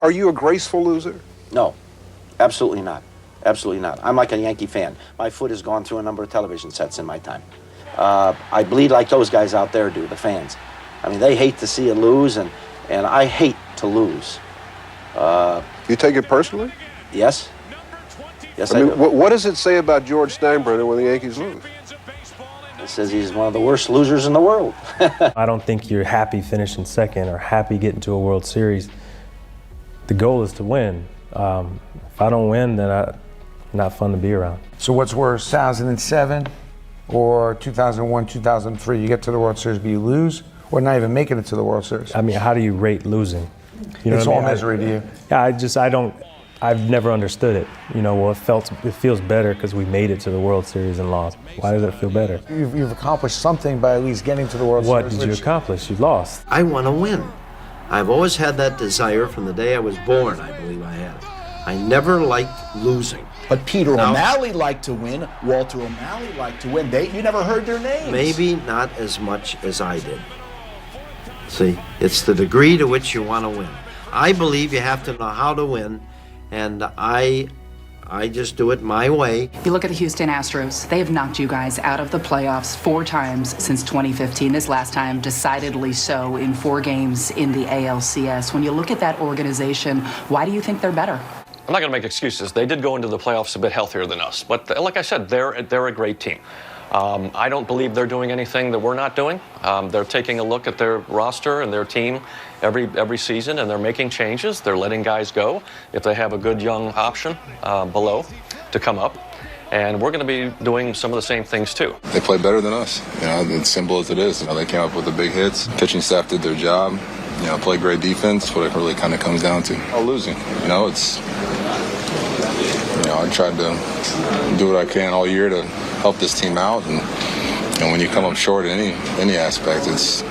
Are you a graceful loser? No, absolutely not. Absolutely not. I'm like a Yankee fan. My foot has gone through a number of television sets in my time. I bleed like those guys out there do, the fans. I mean, they hate to see you lose, and I hate to lose. You take it personally? Yes. Yes, I I mean, do. what does it say about George Steinbrenner when the Yankees lose? It says he's one of the worst losers in the world. I don't think you're happy finishing second or happy getting to a World Series. The goal is to win. If I don't win, then I'm not fun to be around. So what's worse, 2007 or 2001, 2003? You get to the World Series, but you lose, or not even making it to the World Series? I mean, how do you rate losing? You know It's what I all mean? misery to you. Yeah, I've never understood it. You know, well, it feels better because we made it to the World Series and lost. Why does it feel better? You've accomplished something by at least getting to the World What Series. did you accomplish? You lost. I want to win. I've always had that desire from the day I was born, I believe I had it. I never liked losing. But Peter O'Malley liked to win. Walter O'Malley liked to win. You never heard their names. Maybe not as much as I did. See, it's the degree to which you want to win. I believe you have to know how to win, and I just do it my way. You look at the Houston Astros. They have knocked you guys out of the playoffs 4 times since 2015. This last time, decidedly so, in 4 games in the ALCS. When you look at that organization, why do you think they're better? I'm not going to make excuses. They did go into the playoffs a bit healthier than us. But like I said, they're a great team. I don't believe they're doing anything that we're not doing. They're taking a look at their roster and their team every season, and they're making changes. They're letting guys go if they have a good young option below to come up. And we're going to be doing some of the same things, too. They play better than us. You know, as simple as it is. You know, they came up with the big hits. Pitching staff did their job. You know, play great defense. That's what it really kind of comes down to. All losing. You know, I tried to do what I can all year to help this team out, and when you come up short in any aspect, it's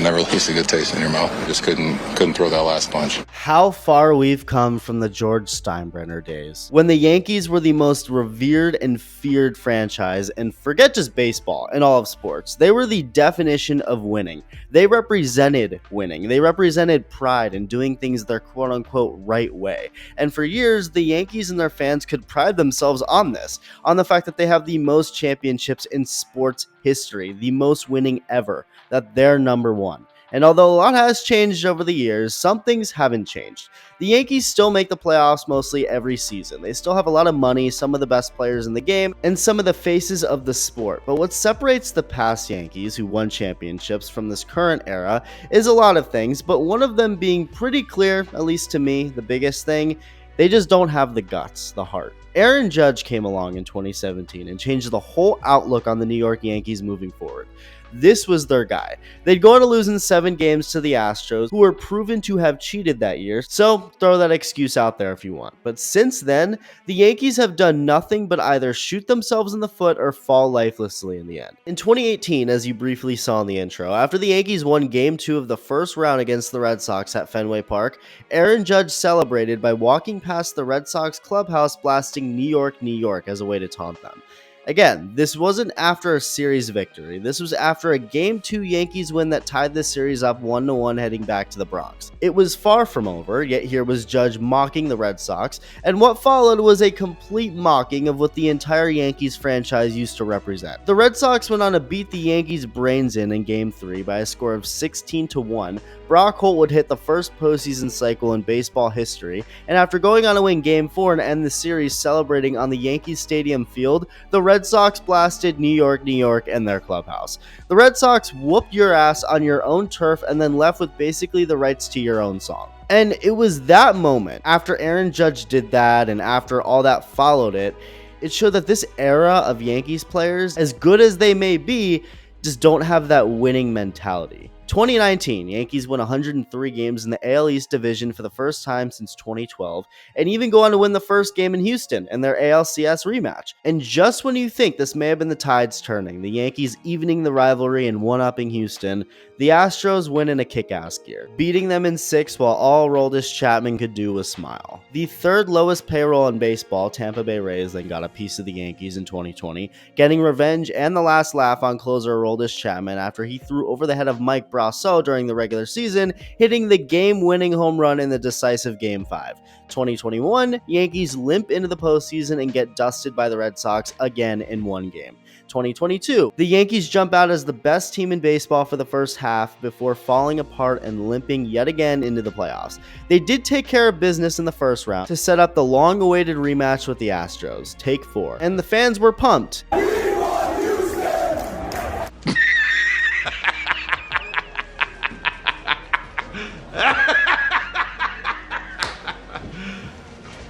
never leaves a good taste in your mouth. Just couldn't throw that last punch. How far we've come from the George Steinbrenner days, when the Yankees were the most revered and feared franchise, and forget just baseball and all of sports, they were the definition of winning. They represented winning. They represented pride in doing things their quote-unquote right way. And for years, the Yankees and their fans could pride themselves on this, on the fact that they have the most championships in sports history, the most winning ever, that they're number one. And although a lot has changed over the years, some things haven't changed. The Yankees still make the playoffs mostly every season. They still have a lot of money, some of the best players in the game, and some of the faces of the sport. But what separates the past Yankees, who won championships, from this current era is a lot of things, but one of them being pretty clear, at least to me, the biggest thing: they just don't have the guts, the heart. Aaron Judge came along in 2017 and changed the whole outlook on the New York Yankees moving forward. This was their guy. They'd go on to lose in 7 games to the Astros, who were proven to have cheated that year, so throw that excuse out there if you want. But since then, the Yankees have done nothing but either shoot themselves in the foot or fall lifelessly in the end. In 2018, as you briefly saw in the intro, after the Yankees won Game 2 of the first round against the Red Sox at Fenway Park, Aaron Judge celebrated by walking past the Red Sox clubhouse blasting New York, New York as a way to taunt them. Again, this wasn't after a series victory. This was after a Game 2 Yankees win that tied the series up 1-1 heading back to the Bronx. It was far from over, yet here was Judge mocking the Red Sox, and what followed was a complete mocking of what the entire Yankees franchise used to represent. The Red Sox went on to beat the Yankees' brains in Game 3 by a score of 16-1. Brock Holt would hit the first postseason cycle in baseball history, and after going on to win Game 4 and end the series celebrating on the Yankee Stadium field, the Red Sox blasted New York, New York, and their clubhouse. The Red Sox whooped your ass on your own turf and then left with basically the rights to your own song. And it was that moment, after Aaron Judge did that and after all that followed it, it showed that this era of Yankees players, as good as they may be, just don't have that winning mentality. 2019, Yankees won 103 games in the AL East division for the first time since 2012, and even go on to win the first game in Houston in their ALCS rematch. And just when you think this may have been the tides turning, the Yankees evening the rivalry and one-upping Houston, the Astros win in a kick-ass gear, beating them in 6 while all Aroldis Chapman could do was smile. The third lowest payroll in baseball, Tampa Bay Rays, then got a piece of the Yankees in 2020, getting revenge and the last laugh on closer Aroldis Chapman after he threw over the head of Mike Brasso during the regular season, hitting the game-winning home run in the decisive Game 5. 2021, Yankees limp into the postseason and get dusted by the Red Sox again in one game. 2022, the Yankees jump out as the best team in baseball for the first half before falling apart and limping yet again into the playoffs. They did take care of business in the first round to set up the long-awaited rematch with the Astros, Take 4, and the fans were pumped.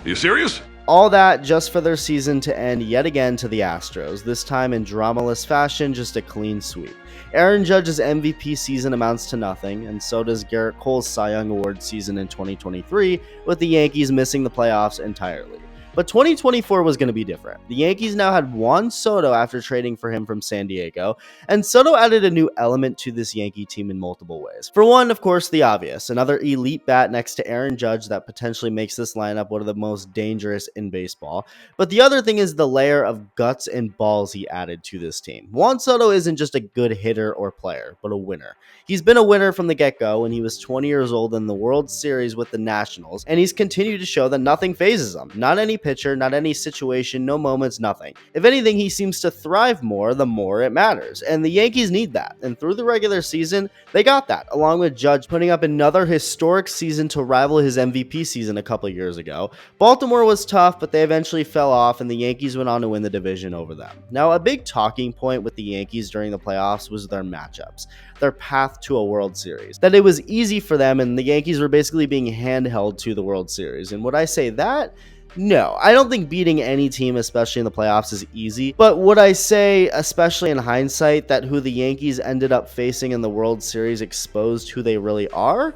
You serious? All that just for their season to end yet again to the Astros, this time in dramaless fashion, just a clean sweep. Aaron Judge's MVP season amounts to nothing, and so does Garrett Cole's Cy Young Award season in 2023, with the Yankees missing the playoffs entirely. But 2024 was going to be different. The Yankees now had Juan Soto after trading for him from San Diego, and Soto added a new element to this Yankee team in multiple ways. For one, of course, the obvious, another elite bat next to Aaron Judge that potentially makes this lineup one of the most dangerous in baseball. But the other thing is the layer of guts and balls he added to this team. Juan Soto isn't just a good hitter or player, but a winner. He's been a winner from the get-go when he was 20 years old in the World Series with the Nationals, and he's continued to show that nothing phases him. Not any pitcher, not any situation, no moments, nothing. If anything, he seems to thrive more the more it matters, and the Yankees need that. And through the regular season, they got that, along with Judge putting up another historic season to rival his MVP season a couple years ago. Baltimore was tough, but they eventually fell off, and the Yankees went on to win the division over them. Now, a big talking point with the Yankees during the playoffs was their matchups, their path to a World Series. That it was easy for them, and the Yankees were basically being handheld to the World Series. And would I say that? No, I don't think beating any team, especially in the playoffs, is easy. But would I say, especially in hindsight, that who the Yankees ended up facing in the World Series exposed who they really are?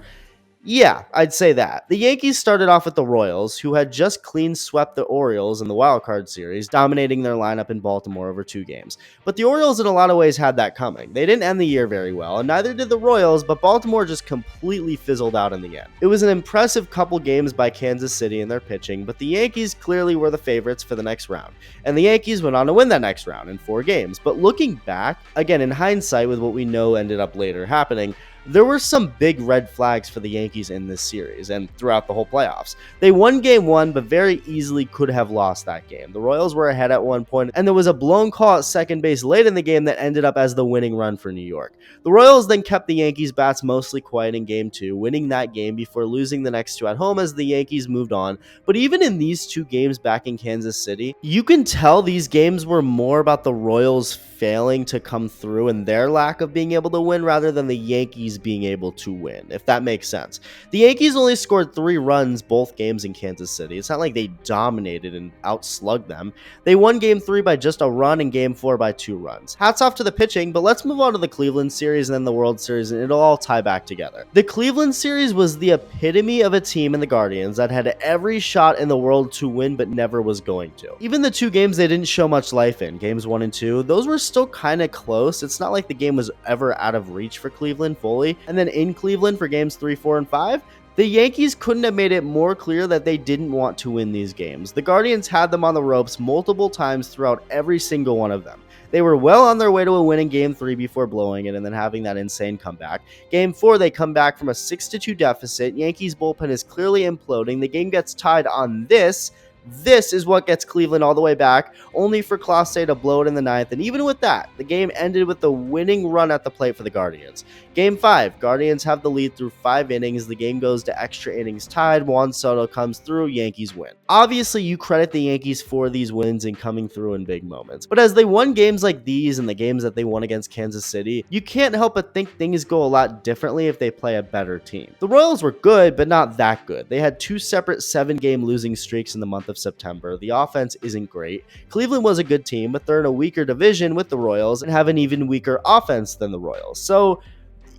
Yeah, I'd say that. The Yankees started off with the Royals, who had just clean swept the Orioles in the wildcard series, dominating their lineup in Baltimore over 2 games. But the Orioles in a lot of ways had that coming. They didn't end the year very well, and neither did the Royals, but Baltimore just completely fizzled out in the end. It was an impressive couple games by Kansas City in their pitching, but the Yankees clearly were the favorites for the next round. And the Yankees went on to win that next round in 4 games. But looking back, again in hindsight with what we know ended up later happening, there were some big red flags for the Yankees in this series and throughout the whole playoffs. They won Game 1, but very easily could have lost that game. The Royals were ahead at one point, and there was a blown call at second base late in the game that ended up as the winning run for New York. The Royals then kept the Yankees' bats mostly quiet in Game 2, winning that game before losing the next 2 at home as the Yankees moved on. But even in these 2 games back in Kansas City, you can tell these games were more about the Royals failing to come through and their lack of being able to win rather than the Yankees being able to win, if that makes sense. The Yankees only scored 3 runs both games in Kansas City. It's not like they dominated and outslugged them. They won Game 3 by just a run and Game 4 by 2 runs. Hats off to the pitching, but let's move on to the Cleveland series and then the World Series, and it'll all tie back together. The Cleveland series was the epitome of a team in the Guardians that had every shot in the world to win but never was going to. Even the 2 games they didn't show much life in, Games 1 and 2, those were still kind of close. It's not like the game was ever out of reach for Cleveland fully. And then in Cleveland for Games 3, 4, and 5, the Yankees couldn't have made it more clear that they didn't want to win these games. The Guardians had them on the ropes multiple times throughout every single one of them. They were well on their way to a win in Game 3 before blowing it and then having that insane comeback. Game 4, they come back from a 6-2 deficit. Yankees bullpen is clearly imploding. The game gets tied on this. This is what gets Cleveland all the way back, only for Clase to blow it in the 9th, and even with that, the game ended with the winning run at the plate for the Guardians. Game 5, Guardians have the lead through 5 innings, the game goes to extra innings tied, Juan Soto comes through, Yankees win. Obviously, you credit the Yankees for these wins and coming through in big moments, but as they won games like these and the games that they won against Kansas City, you can't help but think things go a lot differently if they play a better team. The Royals were good, but not that good. They had 2 separate 7-game losing streaks in the month of September. The offense isn't great. Cleveland was a good team, but they're in a weaker division with the Royals and have an even weaker offense than the Royals. So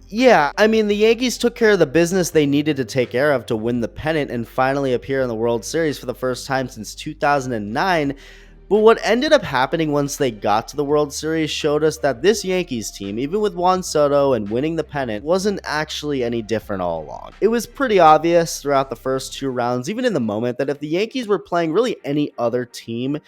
yeah, I mean, the Yankees took care of the business they needed to take care of to win the pennant and finally appear in the World Series for the first time since 2009. But what ended up happening once they got to the World Series showed us that this Yankees team, even with Juan Soto and winning the pennant, wasn't actually any different all along. It was pretty obvious throughout the first 2 rounds, even in the moment, that if the Yankees were playing really any other team,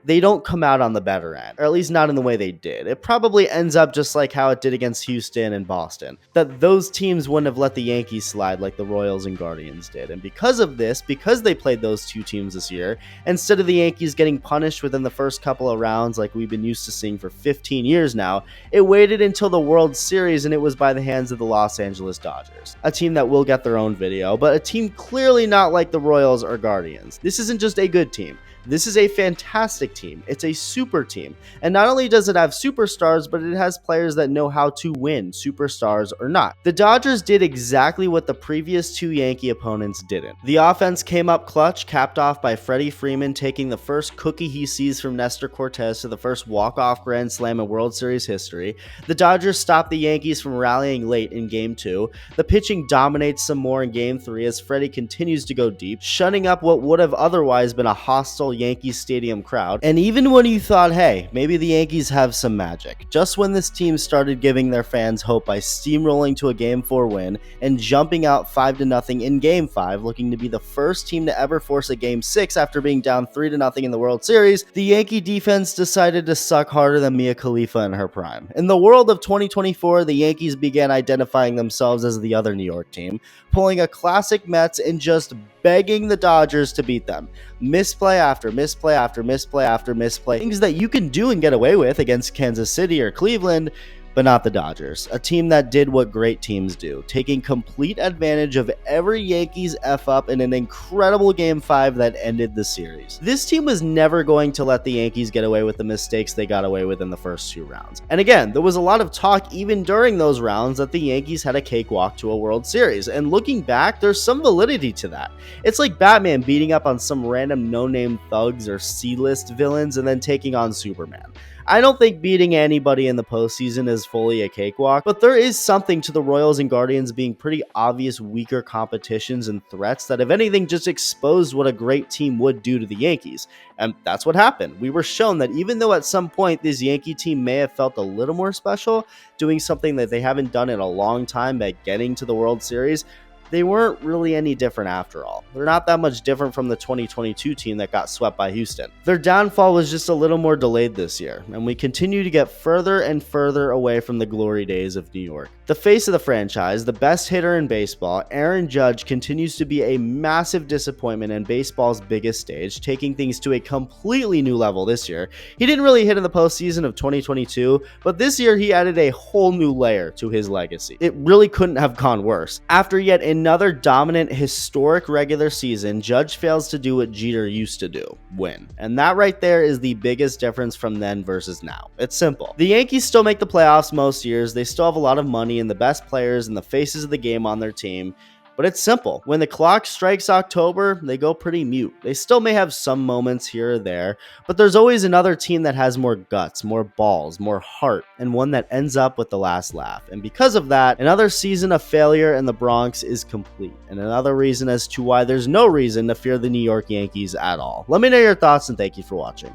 they don't come out on the better end, or at least not in the way they did. It probably ends up just like how it did against Houston and Boston, that those teams wouldn't have let the Yankees slide like the Royals and Guardians did. And because of this, because they played those 2 teams this year, instead of the Yankees getting punished within the first couple of rounds like we've been used to seeing for 15 years now, it waited until the World Series, and it was by the hands of the Los Angeles Dodgers, a team that will get their own video, but a team clearly not like the Royals or Guardians. This isn't just a good team. This is a fantastic team. It's a super team. And not only does it have superstars, but it has players that know how to win, superstars or not. The Dodgers did exactly what the previous 2 Yankee opponents didn't. The offense came up clutch, capped off by Freddie Freeman taking the first cookie he sees from Nestor Cortez to the first walk-off grand slam in World Series history. The Dodgers stopped the Yankees from rallying late in Game 2. The pitching dominates some more in Game 3 as Freddie continues to go deep, shutting up what would have otherwise been a hostile Yankees Stadium crowd. And even when you thought, hey, maybe the Yankees have some magic, just when this team started giving their fans hope by steamrolling to a Game 4 win and jumping out 5-0 in Game 5, looking to be the first team to ever force a Game 6 after being down 3-0 in the World Series, the Yankee defense decided to suck harder than Mia Khalifa in her prime. In the world of 2024, the Yankees began identifying themselves as the other New York team, pulling a classic Mets and just begging the Dodgers to beat them. Misplay after misplay after misplay after misplay. Things that you can do and get away with against Kansas City or Cleveland, but not the Dodgers, a team that did what great teams do, taking complete advantage of every Yankees F-up in an incredible Game 5 that ended the series. This team was never going to let the Yankees get away with the mistakes they got away with in the first 2 rounds. And again, there was a lot of talk even during those rounds that the Yankees had a cakewalk to a World Series, and looking back, there's some validity to that. It's like Batman beating up on some random no-name thugs or C-list villains and then taking on Superman. I don't think beating anybody in the postseason is fully a cakewalk, but there is something to the Royals and Guardians being pretty obvious weaker competitions and threats that, if anything, just exposed what a great team would do to the Yankees. And that's what happened. We were shown that even though at some point this Yankee team may have felt a little more special, doing something that they haven't done in a long time by getting to the World Series, they weren't really any different after all. They're not that much different from the 2022 team that got swept by Houston. Their downfall was just a little more delayed this year, and we continue to get further and further away from the glory days of New York. The face of the franchise, the best hitter in baseball, Aaron Judge, continues to be a massive disappointment in baseball's biggest stage, taking things to a completely new level this year. He didn't really hit in the postseason of 2022, but this year he added a whole new layer to his legacy. It really couldn't have gone worse. After yet another dominant, historic regular season, Judge fails to do what Jeter used to do, win. And that right there is the biggest difference from then versus now. It's simple. The Yankees still make the playoffs most years, they still have a lot of money and the best players and the faces of the game on their team, but it's simple. When the clock strikes October, they go pretty mute. They still may have some moments here or there, but there's always another team that has more guts, more balls, more heart, and one that ends up with the last laugh. And because of that, another season of failure in the Bronx is complete, and another reason as to why there's no reason to fear the New York Yankees at all. Let me know your thoughts, and thank you for watching.